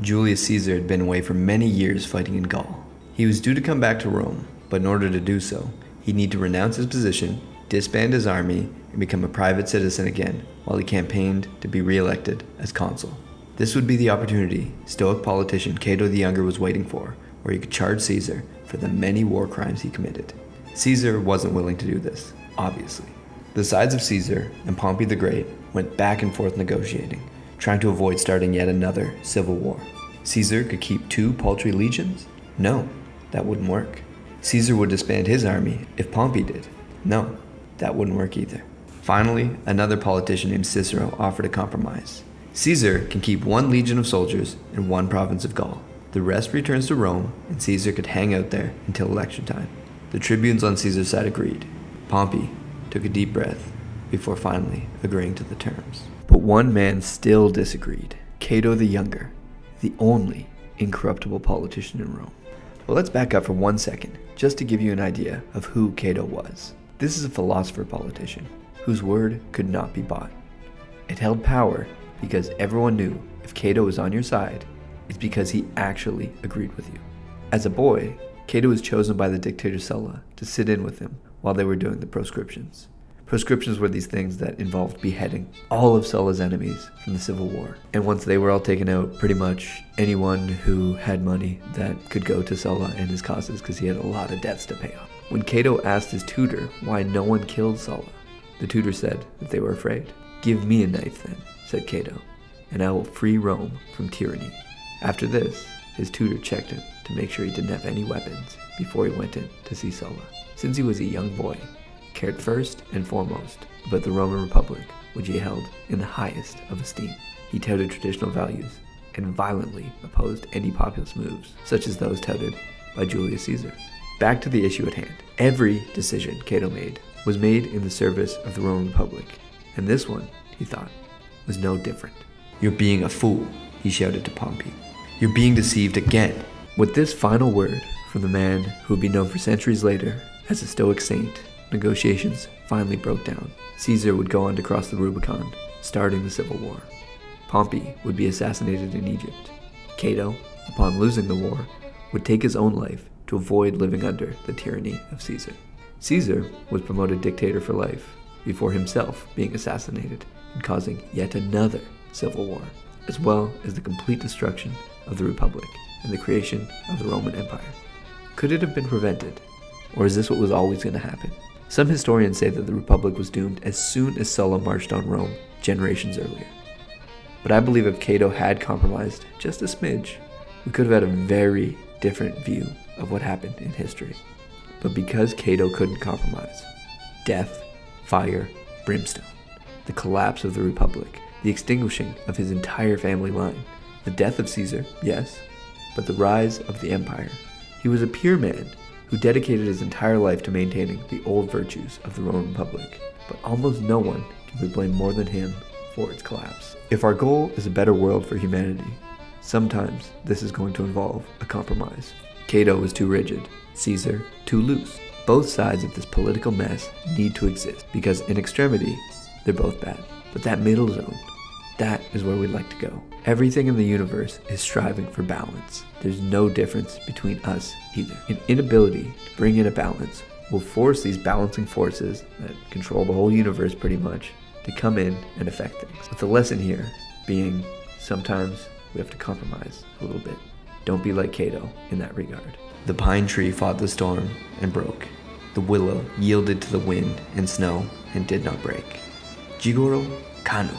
Julius Caesar had been away for many years fighting in Gaul. He was due to come back to Rome, but in order to do so, he'd need to renounce his position, disband his army, and become a private citizen again while he campaigned to be re-elected as consul. This would be the opportunity Stoic politician Cato the Younger was waiting for, where he could charge Caesar for the many war crimes he committed. Caesar wasn't willing to do this, obviously. The sides of Caesar and Pompey the Great went back and forth negotiating, trying to avoid starting yet another civil war. Caesar could keep 2 paltry legions? No, that wouldn't work. Caesar would disband his army if Pompey did. No, that wouldn't work either. Finally, another politician named Cicero offered a compromise. Caesar can keep 1 legion of soldiers in 1 province of Gaul. The rest returns to Rome, and Caesar could hang out there until election time. The tribunes on Caesar's side agreed. Pompey took a deep breath before finally agreeing to the terms. But one man still disagreed. Cato the Younger, the only incorruptible politician in Rome. Well, let's back up for 1 second, just to give you an idea of who Cato was. This is a philosopher-politician whose word could not be bought. It held power because everyone knew if Cato was on your side, it's because he actually agreed with you. As a boy, Cato was chosen by the dictator Sulla to sit in with him while they were doing the proscriptions. Proscriptions were these things that involved beheading all of Sulla's enemies from the Civil War. And once they were all taken out, pretty much anyone who had money that could go to Sulla and his causes, because he had a lot of debts to pay off. When Cato asked his tutor why no one killed Sulla, the tutor said that they were afraid. "Give me a knife then," said Cato, "and I will free Rome from tyranny." After this, his tutor checked him to make sure he didn't have any weapons before he went in to see Sulla. Since he was a young boy, he cared first and foremost about the Roman Republic, which he held in the highest of esteem. He touted traditional values and violently opposed any populist moves, such as those touted by Julius Caesar. Back to the issue at hand. Every decision Cato made was made in the service of the Roman Republic, and this one, he thought, was no different. "You're being a fool," he shouted to Pompey. "You're being deceived again." With this final word from the man who would be known for centuries later as a Stoic saint, negotiations finally broke down. Caesar would go on to cross the Rubicon, starting the Civil War. Pompey would be assassinated in Egypt. Cato, upon losing the war, would take his own life to avoid living under the tyranny of Caesar. Caesar was promoted dictator for life, before himself being assassinated and causing yet another civil war, as well as the complete destruction of the Republic and the creation of the Roman Empire. Could it have been prevented? Or is this what was always going to happen? Some historians say that the Republic was doomed as soon as Sulla marched on Rome generations earlier. But I believe if Cato had compromised just a smidge, we could have had a very different view of what happened in history. But because Cato couldn't compromise, death, fire, brimstone, the collapse of the Republic, the extinguishing of his entire family line, the death of Caesar, yes, but the rise of the empire. He was a pure man who dedicated his entire life to maintaining the old virtues of the Roman Republic, but almost no one can be blamed more than him for its collapse. If our goal is a better world for humanity, sometimes this is going to involve a compromise. Cato was too rigid, Caesar too loose. Both sides of this political mess need to exist because in extremity, they're both bad. But that middle zone, that is where we'd like to go. Everything in the universe is striving for balance. There's no difference between us either. An inability to bring in a balance will force these balancing forces that control the whole universe pretty much to come in and affect things. With the lesson here being sometimes we have to compromise a little bit. Don't be like Cato in that regard. The pine tree fought the storm and broke. The willow yielded to the wind and snow and did not break. Jigoro Kano.